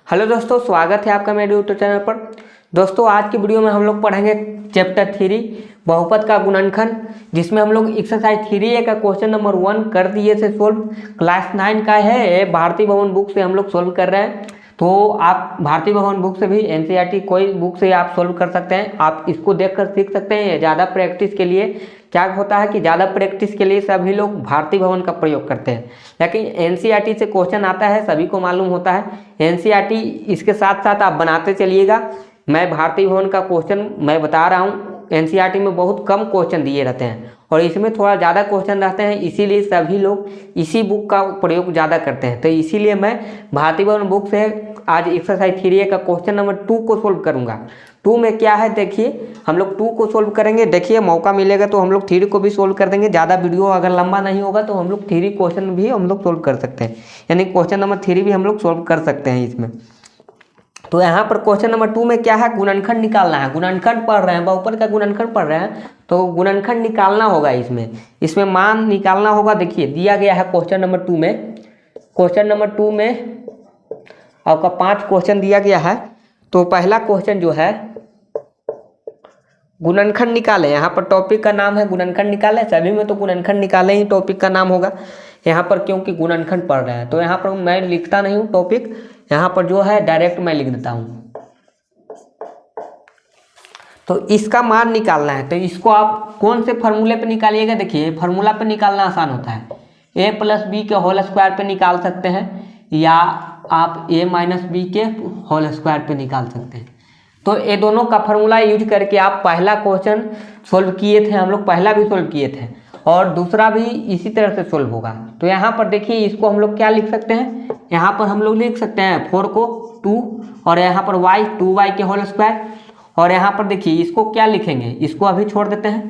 Hello दोस्तों, स्वागत है आपका मेरे यूट्यूब चैनल पर। दोस्तों, आज की वीडियो में हम लोग पढ़ेंगे चैप्टर 3 बहुपद का गुणनखंड, जिसमें हम लोग एक्सरसाइज 3A का क्वेश्चन नंबर 1 कर दिए थे सोल्व। क्लास 9 का है, भारती भवन बुक से हम लोग सोल्व कर रहे हैं। तो आप भारती भवन बुक से भी NCERT कोई बुक से आप सोल्व कर सकते हैं। आप इसको देखकर सीख सकते हैं। ज़्यादा प्रैक्टिस के लिए क्या होता है कि ज़्यादा प्रैक्टिस के लिए सभी लोग भारती भवन का प्रयोग करते हैं, लेकिन NCERT से क्वेश्चन आता है, सभी को मालूम होता है। NCERT इसके साथ साथ आप बनाते चलिएगा। मैं भारती भवन का क्वेश्चन मैं बता रहा हूँ। NCERT में बहुत कम क्वेश्चन दिए रहते हैं और इसमें थोड़ा ज़्यादा क्वेश्चन रहते हैं, इसीलिए सभी लोग इसी बुक का प्रयोग ज़्यादा करते हैं। तो इसीलिए मैं भारती भवन बुक से आज एक्सरसाइज 3A का क्वेश्चन नंबर 2 को सोल्व करूँगा। 2 में क्या है देखिए, हम लोग 2 को सोल्व करेंगे। देखिए, मौका मिलेगा तो हम लोग 3 को भी सोल्व कर देंगे। ज़्यादा वीडियो अगर लंबा नहीं होगा तो हम लोग 3 क्वेश्चन भी हम लोग सोल्व कर सकते हैं, यानी क्वेश्चन नंबर 3 भी हम लोग सोल्व कर सकते हैं इसमें। तो यहाँ पर क्वेश्चन नंबर 2 में क्या है, गुणनखंड निकालना है। गुणनखंड पढ़ रहे हैं, बहुपद का गुणनखंड पढ़ रहे हैं, तो गुणनखंड निकालना होगा। इसमें मान निकालना होगा। देखिए, दिया गया है क्वेश्चन नंबर 2 में। क्वेश्चन नंबर 2 में आपका 5 क्वेश्चन दिया गया है। तो पहला क्वेश्चन जो है, गुणनखंड निकालें। यहाँ पर टॉपिक का नाम है गुणनखंड निकालें। सभी में तो गुणनखंड निकालें ही टॉपिक का नाम होगा। यहाँ पर क्योंकि गुणनखंड पढ़ रहे हैं तो यहाँ पर मैं लिखता नहीं हूँ टॉपिक, यहाँ पर जो है डायरेक्ट मैं लिख देता हूँ। तो इसका मान निकालना है, तो इसको आप कौन से फार्मूले पे निकालिएगा। देखिए, फार्मूला पे निकालना आसान होता है। a + b के होल स्क्वायर पे निकाल सकते हैं, या आप a - b के होल स्क्वायर पे निकाल सकते हैं। तो ये दोनों का फार्मूला यूज करके आप पहला क्वेश्चन सोल्व किए थे, हम लोग पहला भी सोल्व किए थे और दूसरा भी इसी तरह से सोल्व होगा। तो यहाँ पर देखिए, इसको हम लोग क्या लिख सकते हैं, यहाँ पर हम लोग लिख सकते हैं 4 को 2 और यहाँ पर y 2y के होल स्क्वायर। और यहाँ पर देखिए, इसको क्या लिखेंगे, इसको अभी छोड़ देते हैं,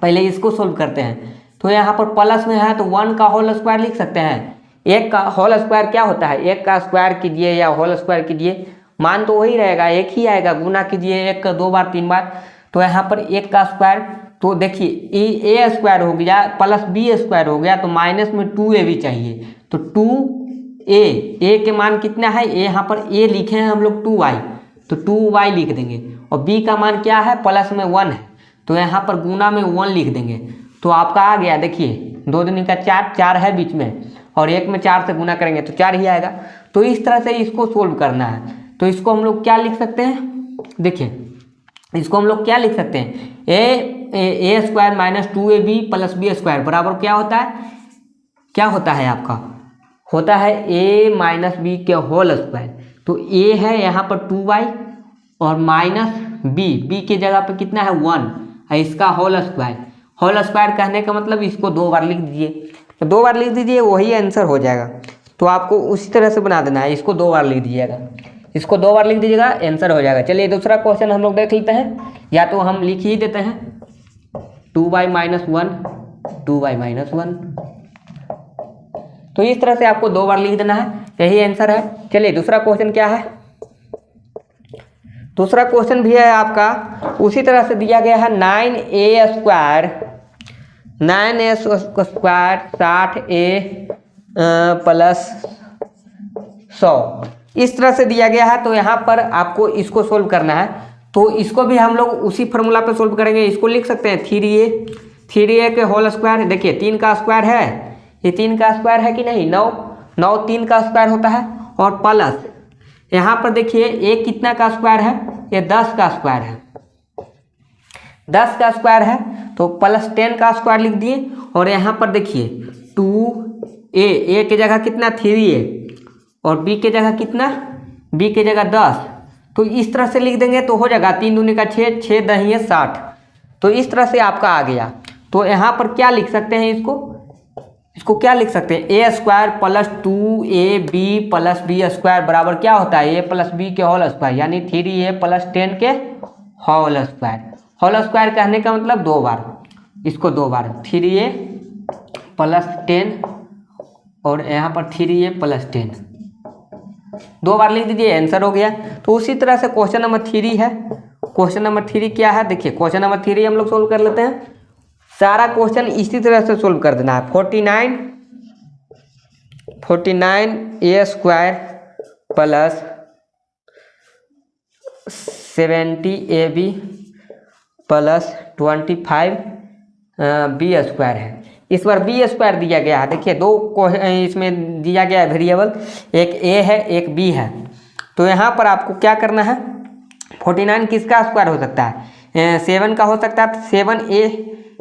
पहले इसको सोल्व करते हैं। तो यहाँ पर प्लस में है तो 1 का होल स्क्वायर लिख सकते हैं। 1 का होल स्क्वायर क्या होता है, 1 का स्क्वायर कीजिए या होल स्क्वायर कीजिए, मान तो वही रहेगा, एक ही आएगा। गुना कीजिए 1 का 2 बार 3 बार, तो यहाँ पर 1 का स्क्वायर, तो देखिए a स्क्वायर हो गया प्लस b स्क्वायर हो गया, तो माइनस में 2a भी चाहिए। तो 2a के मान कितना है, यहाँ पर a लिखे हैं हम लोग 2y, तो 2y लिख देंगे। और b का मान क्या है, प्लस में 1 है, तो यहाँ पर गुना में 1 लिख देंगे। तो आपका आ गया। देखिए, 2 दूनी का 4, 4 है बीच में, और 1 में 4 से गुना करेंगे तो 4 ही आएगा। तो इस तरह से इसको सोल्व करना है। तो इसको हम लोग क्या लिख सकते हैं, देखिए इसको हम लोग क्या लिख सकते हैं, a square minus 2ab plus b square बराबर क्या होता है, आपका होता है a - b के होल स्क्वायर। तो a है यहाँ पर 2y और माइनस b के जगह पे कितना है 1 है, इसका होल स्क्वायर। होल स्क्वायर कहने का मतलब इसको 2 बार लिख दीजिए, तो 2 बार लिख दीजिए, वही आंसर हो जाएगा। तो आपको उसी तरह से बना देना है, इसको 2 बार लिख दीजिएगा, इसको 2 बार लिख दीजिएगा, आंसर हो जाएगा। चलिए दूसरा क्वेश्चन हम लोग देख लेते हैं, या तो हम लिख ही देते हैं 2y - 1 2y - 1। तो इस तरह से आपको 2 बार लिख देना है, यही आंसर है। चलिए दूसरा क्वेश्चन क्या है, दूसरा क्वेश्चन भी है आपका उसी तरह से दिया गया है। 9a स्क्वायर 60a प्लस 100 इस तरह से दिया गया है। तो यहाँ पर आपको इसको सोल्व करना है, तो इसको भी हम लोग उसी फार्मूला पे सोल्व करेंगे। इसको लिख सकते हैं 3a के होल स्क्वायर। देखिए, 3 का स्क्वायर है, ये 3 का स्क्वायर है कि नहीं, 9 3 का स्क्वायर होता है, और प्लस यहाँ पर देखिए a कितना का स्क्वायर है, ये 10 का स्क्वायर है, 10 का स्क्वायर है, तो प्लस 10 का स्क्वायर लिख दिए। और यहाँ पर देखिए 2a की जगह कितना 3a और b के जगह कितना, b के जगह 10, तो इस तरह से लिख देंगे तो हो जाएगा। 3 दूनी का 6, 6 दहिए 60। तो इस तरह से आपका आ गया। तो यहाँ पर क्या लिख सकते हैं, इसको क्या लिख सकते हैं, a square plus 2ab plus b square बराबर क्या होता है, a प्लस b के होल स्क्वायर, यानी 3a प्लस 10 के होल स्क्वायर। होल स्क्वायर कहने का मतलब 2 बार, इसको 2 बार 3a प्लस 10 और यहाँ पर 3a प्लस 10 2 बार लिख दीजिए, आंसर हो गया। तो उसी तरह से क्वेश्चन नंबर 3 है। क्वेश्चन नंबर 3 क्या है, देखिए क्वेश्चन नंबर 3 हम लोग सोल्व कर लेते हैं। सारा क्वेश्चन इसी तरह से सोल्व कर देना है। 49 a square plus 70ab plus 25b² है। इस बार b² दिया गया है। देखिए दो इसमें दिया गया है वेरिएबल, एक a है एक b है। तो यहाँ पर आपको क्या करना है, 49 किसका स्क्वायर हो सकता है, 7 का हो सकता है, तो 7a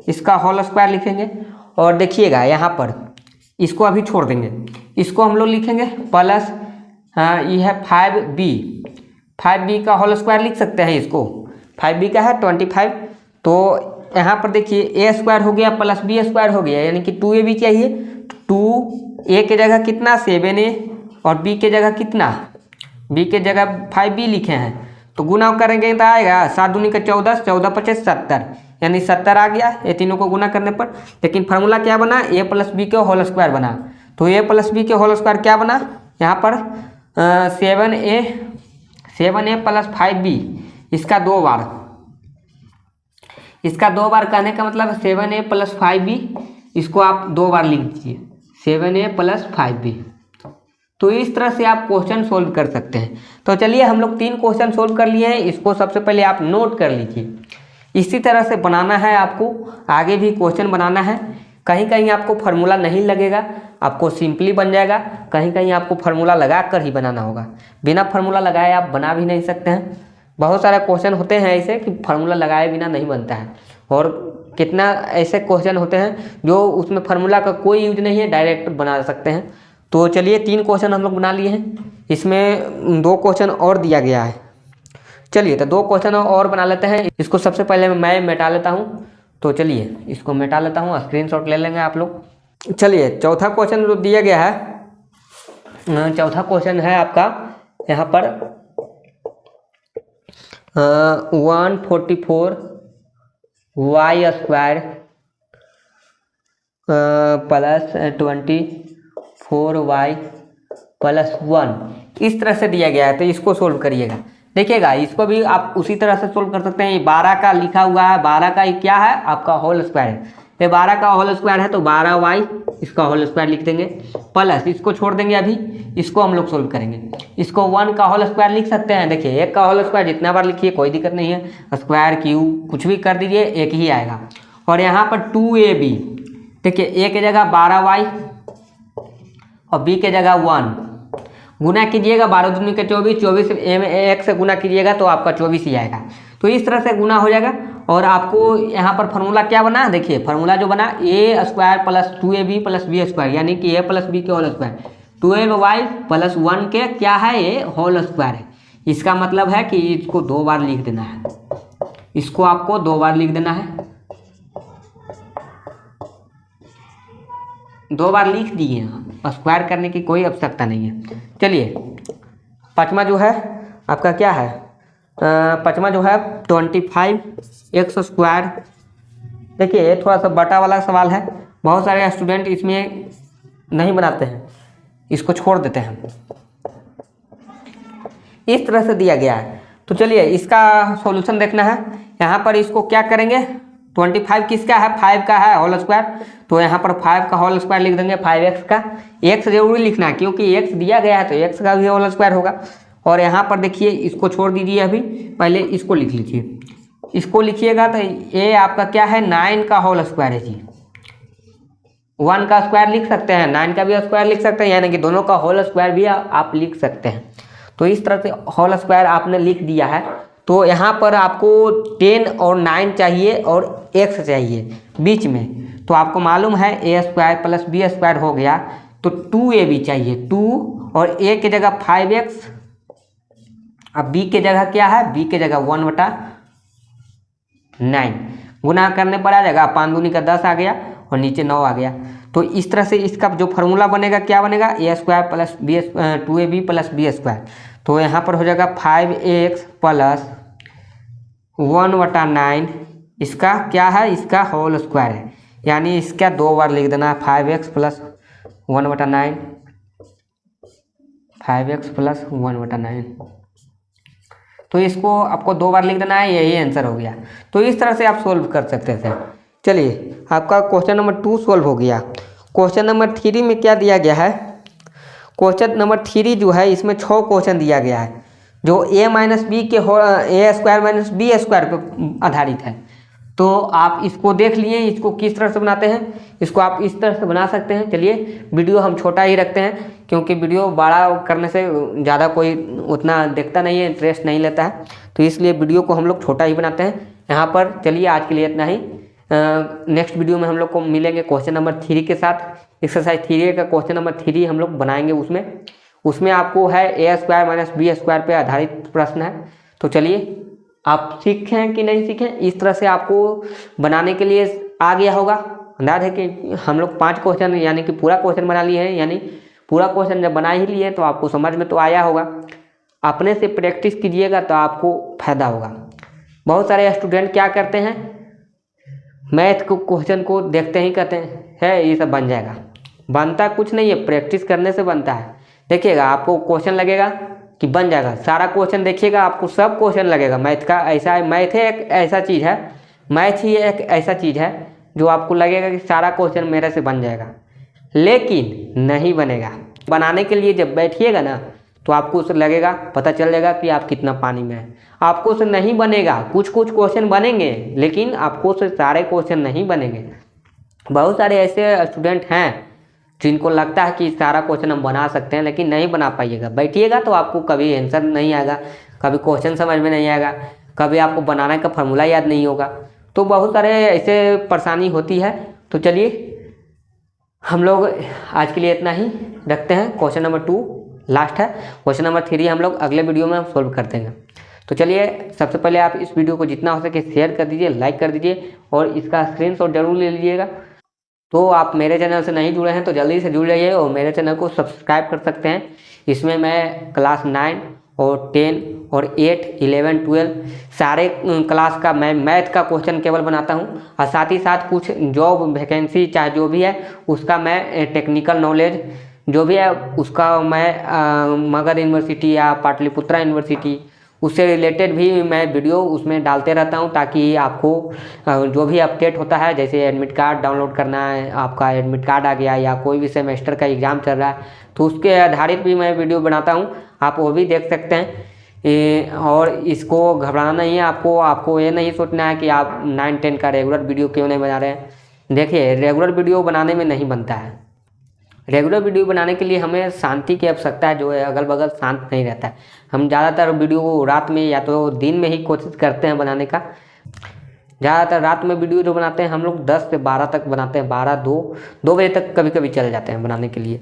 इसका होल स्क्वायर लिखेंगे। और देखिएगा यहाँ पर इसको अभी छोड़ देंगे, इसको हम लोग लिखेंगे प्लस ये है 5b का होल स्क्वायर लिख सकते हैं इसको। 5b का है 25। तो यहाँ पर देखिए a² हो गया प्लस b² हो गया, यानी कि 2ab चाहिए। 2a के जगह कितना 7a और b के जगह कितना, b के जगह 5b लिखे हैं। तो गुना करेंगे तो आएगा 7 दूनी का 14, 14 पचे 70, यानी 70 आ गया ये तीनों को गुना करने पर। लेकिन फार्मूला क्या बना, a प्लस बी के होल स्क्वायर बना। तो a प्लस बी के होल स्क्वायर क्या बना यहाँ पर 7a प्लस 5b, इसका दो बार कहने का मतलब 7a प्लस 5b, इसको आप 2 बार लिख दीजिए 7a प्लस 5b। तो इस तरह से आप क्वेश्चन सोल्व कर सकते हैं। तो चलिए हम लोग 3 क्वेश्चन सोल्व कर लिए हैं, इसको सबसे पहले आप नोट कर लीजिए। इसी तरह से बनाना है आपको, आगे भी क्वेश्चन बनाना है। कहीं कहीं आपको फार्मूला नहीं लगेगा, आपको सिंपली बन जाएगा, कहीं कहीं आपको फार्मूला लगा कर ही बनाना होगा। बिना फार्मूला लगाए आप बना भी नहीं सकते हैं। बहुत सारे क्वेश्चन होते हैं ऐसे कि फार्मूला लगाए बिना नहीं बनता है, और कितना ऐसे क्वेश्चन होते हैं जो उसमें फार्मूला का कोई यूज नहीं है, डायरेक्ट बना सकते हैं। तो चलिए 3 क्वेश्चन हम लोग बना लिए हैं, इसमें 2 क्वेश्चन और दिया गया है। चलिए तो 2 क्वेश्चन और बना लेते हैं। इसको सबसे पहले मैं मिटा लेता हूँ। तो चलिए इसको मिटा लेता हूँ, स्क्रीनशॉट ले लेंगे आप लोग। चलिए चौथा क्वेश्चन जो दिया गया है, चौथा क्वेश्चन है आपका यहाँ पर 144y² प्लस 24y प्लस 1 इस तरह से दिया गया है। तो इसको सोल्व करिएगा। देखिएगा इसको भी आप उसी तरह से सोल्व कर सकते हैं। ये 12 का लिखा हुआ है, 12 का क्या है आपका होल स्क्वायर है। ये 12 का होल स्क्वायर है तो 12y इसका होल स्क्वायर लिख देंगे, प्लस इसको छोड़ देंगे, अभी इसको हम लोग सोल्व करेंगे। इसको 1 का होल स्क्वायर लिख सकते हैं। देखिए 1 का होल स्क्वायर जितना बार लिखिए कोई दिक्कत नहीं है, स्क्वायर क्यूब कुछ भी कर दीजिए एक ही आएगा। और यहाँ पर 2ab, देखिए a के जगह 12y और b के जगह 1, गुना कीजिएगा 12 दूनी का 24, 24 1 से गुना कीजिएगा तो आपका 24 ही आएगा। तो इस तरह से गुना हो जाएगा। और आपको यहाँ पर फार्मूला क्या बना, देखिए फार्मूला जो बना a² plus 2ab plus b², यानी कि a प्लस b के होल स्क्वायर, 12y प्लस 1 के क्या है ये होल स्क्वायर है। इसका मतलब है कि इसको 2 बार लिख देना है, इसको आपको 2 बार लिख देना है। 2 बार लिख दिए हैं, स्क्वायर करने की कोई आवश्यकता नहीं है। चलिए पाँचवा जो है आपका क्या है, पाँचवा जो है 25x²। देखिए ये थोड़ा सा बटा वाला सवाल है, बहुत सारे स्टूडेंट इसमें नहीं बनाते हैं, इसको छोड़ देते हैं। इस तरह से दिया गया है। तो चलिए इसका सॉल्यूशन देखना है। यहाँ पर इसको क्या करेंगे, 25 किसका है, 5 का है होल स्क्वायर। तो यहाँ पर 5 का होल स्क्वायर लिख देंगे, 5x का। x जरूरी लिखना है क्योंकि x दिया गया है तो x का भी होल स्क्वायर होगा। और यहाँ पर देखिए इसको छोड़ दीजिए, अभी पहले इसको लिख लीजिए। इसको लिखिएगा तो ये आपका क्या है 9 का होल स्क्वायर है जी। 1 का स्क्वायर लिख सकते हैं, 9 का भी स्क्वायर लिख सकते हैं, यानी कि दोनों का होल स्क्वायर भी आप लिख सकते हैं। तो इस तरह से होल स्क्वायर आपने लिख दिया है। तो यहाँ पर आपको 10 और 9 चाहिए और x चाहिए बीच में। तो आपको मालूम है a² प्लस b² हो गया, तो 2ab चाहिए, 2 और a के जगह 5x, अब b के जगह क्या है, b के जगह 1/9, गुना करने पर आ जाएगा 5 दूनी का 10 आ गया और नीचे 9 आ गया। तो इस तरह से इसका जो फार्मूला बनेगा क्या बनेगा, a² plus 2ab plus b²। तो यहाँ पर हो जाएगा 5x प्लस 1/9, इसका क्या है, इसका होल स्क्वायर है, यानी इसका 2 बार लिख देना है 5x प्लस 1/9, 5x प्लस 1/9। तो इसको आपको 2 बार लिख देना है, यही आंसर हो गया। तो इस तरह से आप सोल्व कर सकते थे। चलिए आपका क्वेश्चन नंबर 2 सोल्व हो गया। क्वेश्चन नंबर 3 में क्या दिया गया है, क्वेश्चन नंबर 3 जो है इसमें 6 क्वेश्चन दिया गया है। जो a माइनस बी के ए स्क्वायर माइनस बी स्क्वायर पर आधारित है। तो आप इसको देख लिए, इसको किस तरह से बनाते हैं, इसको आप इस तरह से बना सकते हैं। चलिए वीडियो हम छोटा ही रखते हैं, क्योंकि वीडियो बड़ा करने से ज़्यादा कोई उतना देखता नहीं है, इंटरेस्ट नहीं लेता है, तो इसलिए वीडियो को हम लोग छोटा ही बनाते हैं यहाँ पर। चलिए आज के लिए इतना ही। नेक्स्ट वीडियो में हम लोग को मिलेंगे क्वेश्चन नंबर 3 के साथ। एक्सरसाइज 3 का क्वेश्चन नंबर 3 हम लोग बनाएंगे। उसमें आपको है ए स्क्वायर माइनस बी स्क्वायर पे आधारित प्रश्न है। तो चलिए आप सीखें कि नहीं सीखें, इस तरह से आपको बनाने के लिए आ गया होगा। अंदाज है कि हम लोग 5 क्वेश्चन यानी कि पूरा क्वेश्चन बना लिए हैं, यानी पूरा क्वेश्चन जब बना ही लिए तो आपको समझ में तो आया होगा। अपने से प्रैक्टिस कीजिएगा तो आपको फायदा होगा। बहुत सारे स्टूडेंट क्या करते हैं, मैथ को क्वेश्चन को देखते ही कहते हैं ये सब बन जाएगा। बनता कुछ नहीं है, प्रैक्टिस करने से बनता है। देखिएगा आपको क्वेश्चन लगेगा कि बन जाएगा, सारा क्वेश्चन देखिएगा आपको सब क्वेश्चन लगेगा। मैथ का ऐसा है, मैथ है एक ऐसा चीज़ है, मैथ ही एक ऐसा चीज़ है जो आपको लगेगा कि सारा क्वेश्चन मेरे से बन जाएगा, लेकिन नहीं बनेगा। बनाने के लिए जब बैठिएगा ना तो आपको उससे लगेगा, पता चल जाएगा कि आप कितना पानी में हैं। आपको उससे नहीं बनेगा, कुछ कुछ क्वेश्चन बनेंगे, लेकिन आपको उससे सारे क्वेश्चन नहीं बनेंगे। बहुत सारे ऐसे स्टूडेंट हैं जिनको लगता है कि सारा क्वेश्चन हम बना सकते हैं, लेकिन नहीं बना पाइएगा। बैठिएगा तो आपको कभी आंसर नहीं आएगा, कभी क्वेश्चन समझ में नहीं आएगा, कभी आपको बनाने का फॉर्मूला याद नहीं होगा। तो बहुत सारे ऐसे परेशानी होती है। तो चलिए हम लोग आज के लिए इतना ही रखते हैं। क्वेश्चन नंबर 2 लास्ट है, क्वेश्चन नंबर 3 हम लोग अगले वीडियो में सोल्व कर देंगे। तो चलिए सबसे पहले आप इस वीडियो को जितना हो सके शेयर कर दीजिए, लाइक कर दीजिए और इसका स्क्रीनशॉट जरूर ले लीजिएगा। तो आप मेरे चैनल से नहीं जुड़े हैं तो जल्दी से जुड़ जाइए और मेरे चैनल को सब्सक्राइब कर सकते हैं। इसमें मैं क्लास 9 और 10 और 8, 11, 12 सारे क्लास का मैं मैथ का क्वेश्चन केवल बनाता हूं, और साथ ही साथ कुछ जॉब वैकेंसी चाहे जो भी है उसका मैं टेक्निकल नॉलेज जो भी है उसका मैं मगध यूनिवर्सिटी या पाटलिपुत्रा यूनिवर्सिटी उससे रिलेटेड भी मैं वीडियो उसमें डालते रहता हूं, ताकि आपको जो भी अपडेट होता है, जैसे एडमिट कार्ड डाउनलोड करना है, आपका एडमिट कार्ड आ गया या कोई भी सेमेस्टर का एग्ज़ाम चल रहा है तो उसके आधारित भी मैं वीडियो बनाता हूं, आप वो भी देख सकते हैं। और इसको घबराना नहीं है, आपको ये नहीं सोचना है कि आप 9, 10 का रेगुलर वीडियो क्यों नहीं बना रहे हैं। देखिए रेगुलर वीडियो बनाने में नहीं बनता है। रेगुलर वीडियो बनाने के लिए हमें शांति की आवश्यकता है, जो है अगल बगल शांत नहीं रहता है। हम ज़्यादातर वीडियो रात में या तो दिन में ही कोशिश करते हैं बनाने का। ज़्यादातर रात में वीडियो जो बनाते हैं हम लोग 10 से 12 तक बनाते हैं, 12, 2 बजे तक कभी कभी चल जाते हैं बनाने के लिए।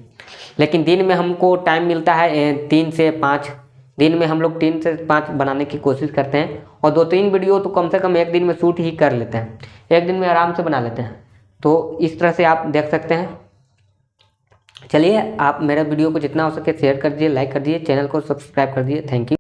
लेकिन दिन में हमको टाइम मिलता है 3 से 5, दिन में हम लोग 3 से 5 बनाने की कोशिश करते हैं, और 2-3 वीडियो तो कम से कम एक दिन में शूट ही कर लेते हैं, एक दिन में आराम से बना लेते हैं। तो इस तरह से आप देख सकते हैं। चलिए आप मेरे वीडियो को जितना हो सके शेयर कर दीजिए, लाइक कर दीजिए, चैनल को सब्सक्राइब कर दीजिए। Thank you.